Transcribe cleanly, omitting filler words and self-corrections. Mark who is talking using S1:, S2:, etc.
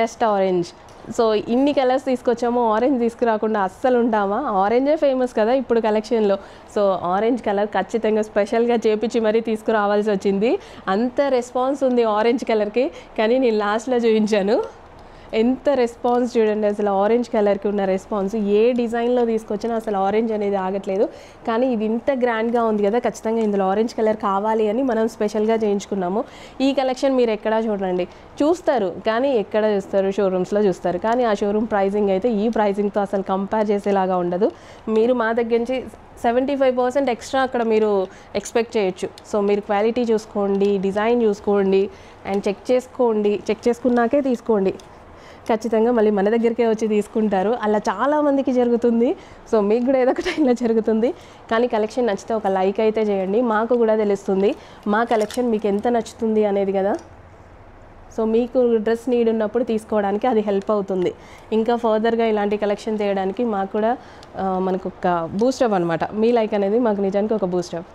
S1: Rest orange. So ఇన్ని colours తీసుకొచ్చాము, orange తీసుకురాకుండా అస్సలు ఉంటామా? ఆరెంజే ఫేమస్ కదా ఇప్పుడు కలెక్షన్లో. సో ఆరెంజ్ కలర్ ఖచ్చితంగా స్పెషల్గా చేపించి మరీ తీసుకురావాల్సి వచ్చింది. అంత రెస్పాన్స్ ఉంది ఆరెంజ్ కలర్కి, కానీ నేను లాస్ట్లో చూపించాను. ఎంత రెస్పాన్స్ చూడండి అసలు, ఆరెంజ్ కలర్కి ఉన్న రెస్పాన్స్. ఏ డిజైన్లో తీసుకొచ్చినా అసలు ఆరెంజ్ అనేది ఆగట్లేదు. కానీ ఇది ఇంత గ్రాండ్గా ఉంది కదా, ఖచ్చితంగా ఇందులో ఆరెంజ్ కలర్ కావాలి అని మనం స్పెషల్గా చేయించుకున్నాము. ఈ కలెక్షన్ మీరు ఎక్కడా చూడండి, చూస్తారు కానీ ఎక్కడ చూస్తారు? షోరూమ్స్లో చూస్తారు, కానీ ఆ షోరూమ్ ప్రైజింగ్ అయితే ఈ ప్రైజింగ్తో అసలు కంపేర్ చేసేలాగా ఉండదు. మీరు మా దగ్గర నుంచి 75% ఎక్స్ట్రా అక్కడ మీరు ఎక్స్పెక్ట్ చేయొచ్చు. సో మీరు క్వాలిటీ చూసుకోండి, డిజైన్ చూసుకోండి, అండ్ చెక్ చేసుకున్నాకే తీసుకోండి. ఖచ్చితంగా మళ్ళీ మన దగ్గరికే వచ్చి తీసుకుంటారు. అలా చాలామందికి జరుగుతుంది. సో మీకు కూడా ఏదో ఒక టైంలో జరుగుతుంది. కానీ కలెక్షన్ నచ్చితే ఒక లైక్ అయితే చేయండి, మాకు కూడా తెలుస్తుంది మా కలెక్షన్ మీకు ఎంత నచ్చుతుంది అనేది కదా. సో మీకు డ్రెస్ నీడ్ ఉన్నప్పుడు తీసుకోవడానికి అది హెల్ప్ అవుతుంది. ఇంకా ఫర్దర్గా ఇలాంటి కలెక్షన్ చేయడానికి మాకు కూడా మనకు ఒక బూస్టప్ అనమాట. మీ లైక్ అనేది మాకు నిజానికి ఒక బూస్టప్.